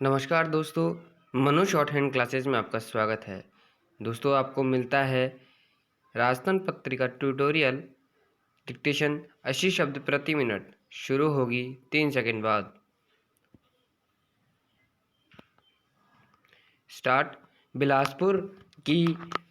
नमस्कार दोस्तों, Manu short hand classes में आपका स्वागत है। दोस्तों, आपको मिलता है राजस्थान पत्रिका ट्यूटोरियल डिक्टेशन 80 शब्द प्रति मिनट। शुरू होगी 3 सेकंड बाद। स्टार्ट। बिलासपुर की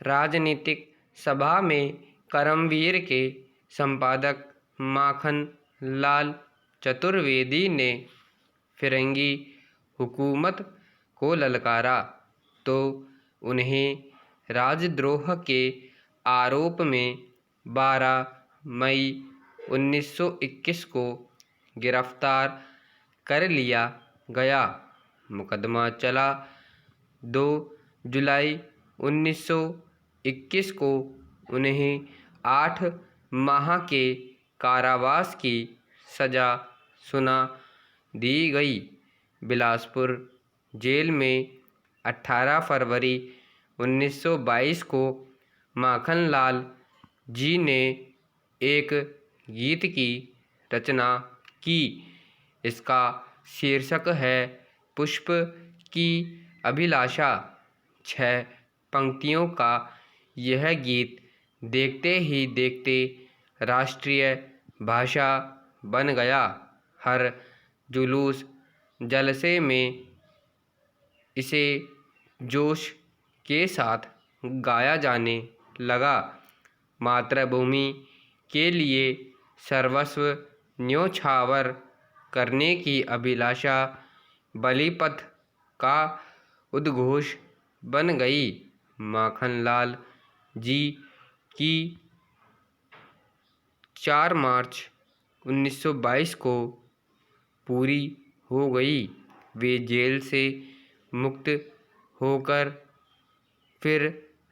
राजनीतिक सभा में करमवीर के संपादक माखन लाल चतुर्वेदी ने फिरंगी हुकूमत को ललकारा तो उन्हें राजद्रोह के आरोप में 12 मई 1921 को गिरफ्तार कर लिया गया। मुकदमा चला। 2 जुलाई 1921 को उन्हें 8 माह के कारावास की सज़ा सुना दी गई। बिलासपुर जेल में 18 फरवरी 1922 को माखनलाल जी ने एक गीत की रचना की। इसका शीर्षक है पुष्प की अभिलाषा। 6 पंक्तियों का यह गीत देखते ही देखते राष्ट्रीय भाषा बन गया। हर जुलूस जलसे में इसे जोश के साथ गाया जाने लगा। मातृभूमि के लिए सर्वस्व न्योछावर करने की अभिलाषा बलिपथ का उद्घोष बन गई। माखनलाल जी की 4 मार्च 1922 को पूरी हो गई। वे जेल से मुक्त होकर फिर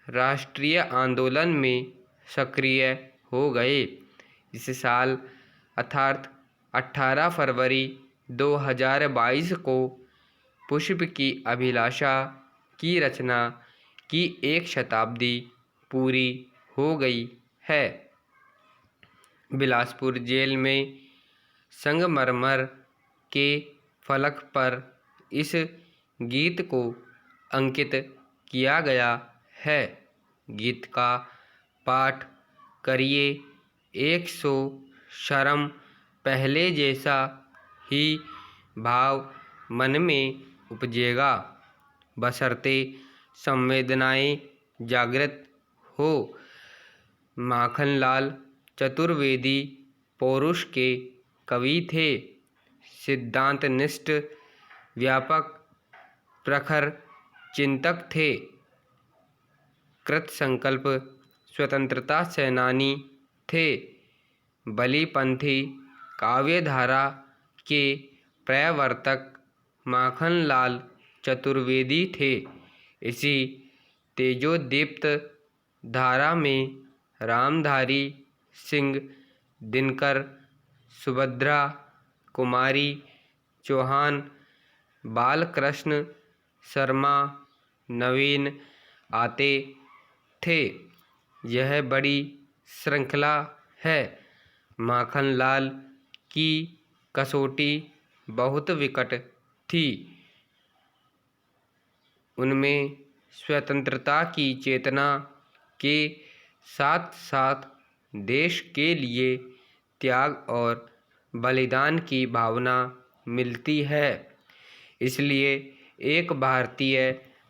राष्ट्रीय आंदोलन में सक्रिय हो गए। इस साल अर्थात 18 फरवरी 2022 को पुष्प की अभिलाषा की रचना की 1 शताब्दी पूरी हो गई है। बिलासपुर जेल में संगमरमर के फलक पर इस गीत को अंकित किया गया है। गीत का पाठ करिए। 100 शर्म पहले जैसा ही भाव मन में उपजेगा, बशर्ते संवेदनाएं जागृत हो। माखनलाल चतुर्वेदी पौरुष के कवि थे। सिद्धांतनिष्ठ, व्यापक, प्रखर चिंतक थे। कृतसंकल्प स्वतंत्रता सेनानी थे। बलिपंथी काव्यधारा के प्रवर्तक माखनलाल चतुर्वेदी थे। इसी तेजोदीप्त धारा में रामधारी सिंह दिनकर, सुभद्रा कुमारी चौहान, बालकृष्ण शर्मा, नवीन आते थे। यह बड़ी श्रृंखला है। माखनलाल की कसौटी बहुत विकट थी। उनमें स्वतंत्रता की चेतना के साथ साथ देश के लिए त्याग और बलिदान की भावना मिलती है। इसलिए एक भारतीय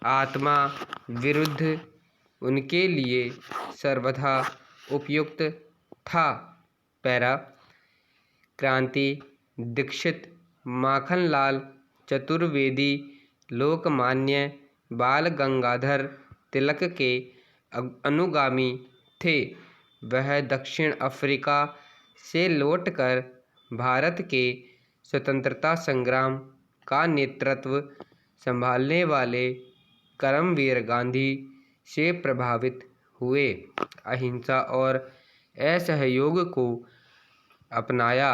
आत्मा विरुद्ध उनके लिए सर्वथा उपयुक्त था। पैरा। क्रांति दीक्षित माखनलाल चतुर्वेदी लोकमान्य बाल गंगाधर तिलक के अनुगामी थे। वह दक्षिण अफ्रीका से लौटकर भारत के स्वतंत्रता संग्राम का नेतृत्व संभालने वाले करमवीर गांधी से प्रभावित हुए। अहिंसा और असहयोग को अपनाया।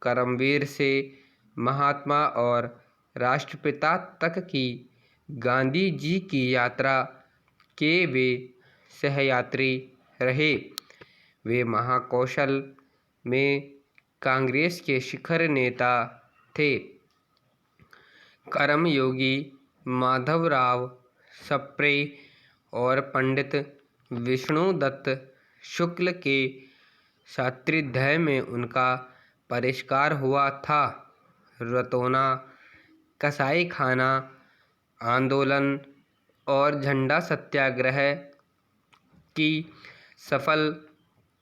करमवीर से महात्मा और राष्ट्रपिता तक की गांधी जी की यात्रा के वे सहयात्री रहे। वे महाकौशल में कांग्रेस के शिखर नेता थे। कर्मयोगी माधवराव सप्रे और पंडित विष्णुदत्त शुक्ल के सान्निध्य में उनका परिष्कार हुआ था। रतौना कसाईखाना आंदोलन और झंडा सत्याग्रह की सफल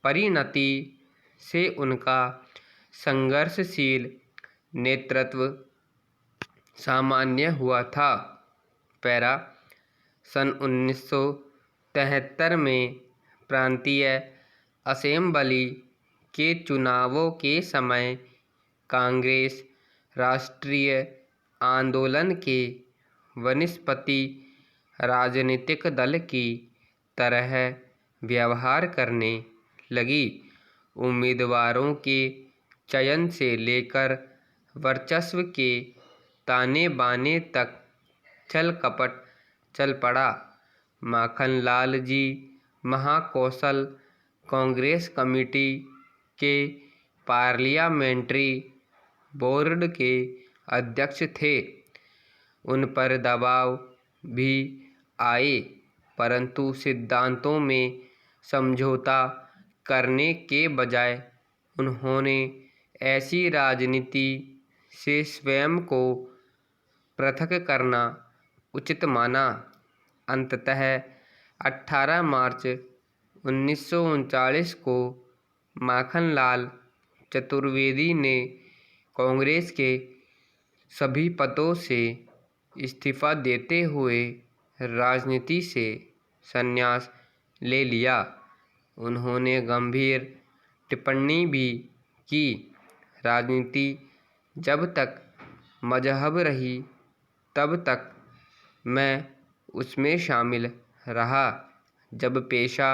परिणति से उनका संघर्षशील नेतृत्व सामान्य हुआ था। पैरा सन 1973 में प्रांतीय असेंबली के चुनावों के समय कांग्रेस राष्ट्रीय आंदोलन के वनस्पति राजनीतिक दल की तरह व्यवहार करने लगी। उम्मीदवारों के चयन से लेकर वर्चस्व के ताने बाने तक छल कपट चल पड़ा। माखनलाल जी महाकौशल कांग्रेस कमेटी के पार्लियामेंट्री बोर्ड के अध्यक्ष थे। उन पर दबाव भी आए, परंतु सिद्धांतों में समझौता करने के बजाय उन्होंने ऐसी राजनीति से स्वयं को पृथक करना उचित माना। अंततः 18 मार्च 1939 को माखनलाल चतुर्वेदी ने कांग्रेस के सभी पदों से इस्तीफा देते हुए राजनीति से संन्यास ले लिया। उन्होंने गंभीर टिप्पणी भी की, राजनीति जब तक मजहब रही तब तक मैं उसमें शामिल रहा, जब पेशा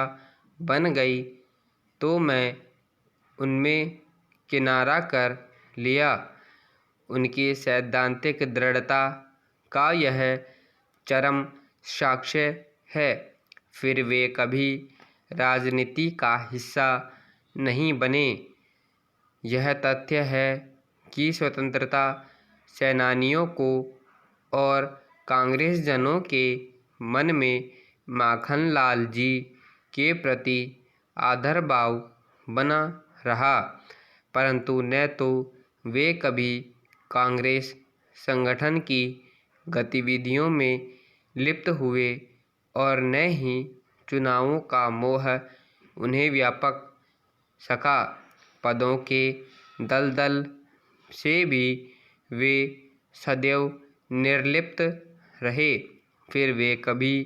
बन गई तो मैं उनमें किनारा कर लिया। उनकी सैद्धांतिक दृढ़ता का यह चरम साक्ष्य है। फिर वे कभी राजनीति का हिस्सा नहीं बने। यह तथ्य है कि स्वतंत्रता सेनानियों को और कांग्रेसजनों के मन में माखनलाल जी के प्रति आदर भाव बना रहा, परंतु न तो वे कभी कांग्रेस संगठन की गतिविधियों में लिप्त हुए और न ही चुनावों का मोह उन्हें व्यापक सका। पदों के दलदल से भी वे सदैव निर्लिप्त रहे। फिर वे कभी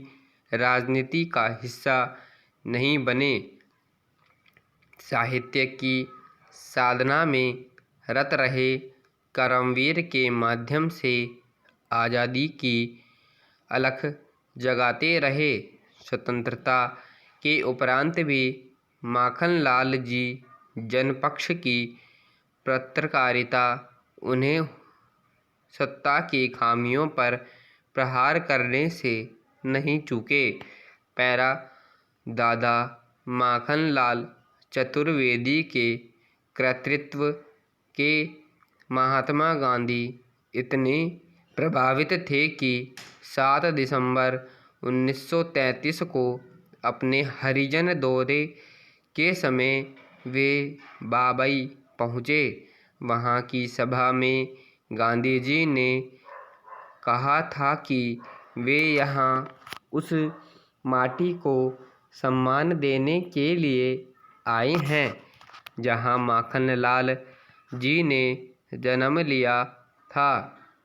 राजनीति का हिस्सा नहीं बने। साहित्य की साधना में रत रहे। कर्मवीर के माध्यम से आज़ादी की अलख जगाते रहे। स्वतंत्रता के उपरांत भी माखनलाल जी जनपक्ष की पत्रकारिता उन्हें सत्ता की खामियों पर प्रहार करने से नहीं चूके। पैरा दादा माखनलाल चतुर्वेदी के कर्तृत्व के महात्मा गांधी इतने प्रभावित थे कि 7 दिसंबर 1933 को अपने हरिजन दौरे के समय वे बाबई पहुँचे। वहाँ की सभा में गांधी जी ने कहा था कि वे यहाँ उस माटी को सम्मान देने के लिए आए हैं जहाँ माखनलाल जी ने जन्म लिया था।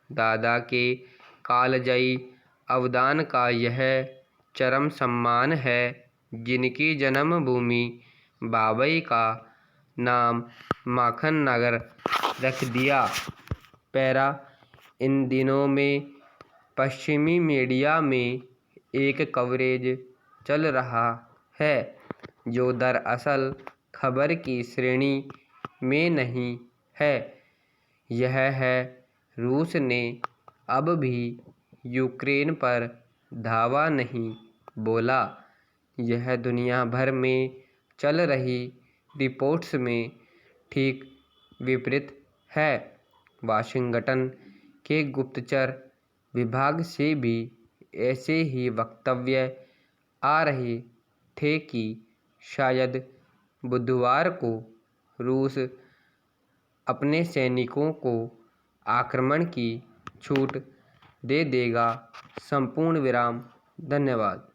दादा के कालजयी अवदान का यह चरम सम्मान है। जिनकी जन्मभूमि बाबई का नाम माखन नगर रख दिया। पैरा इन दिनों में पश्चिमी मीडिया में एक कवरेज चल रहा है जो दरअसल खबर की श्रेणी में नहीं है। यह है, रूस ने अब भी यूक्रेन पर धावा नहीं बोला। यह दुनिया भर में चल रही रिपोर्ट्स में ठीक विपरीत है। वाशिंगटन के गुप्तचर विभाग से भी ऐसे ही वक्तव्य आ रहे थे कि शायद बुधवार को रूस अपने सैनिकों को आक्रमण की छूट दे देगा। संपूर्ण विराम। धन्यवाद।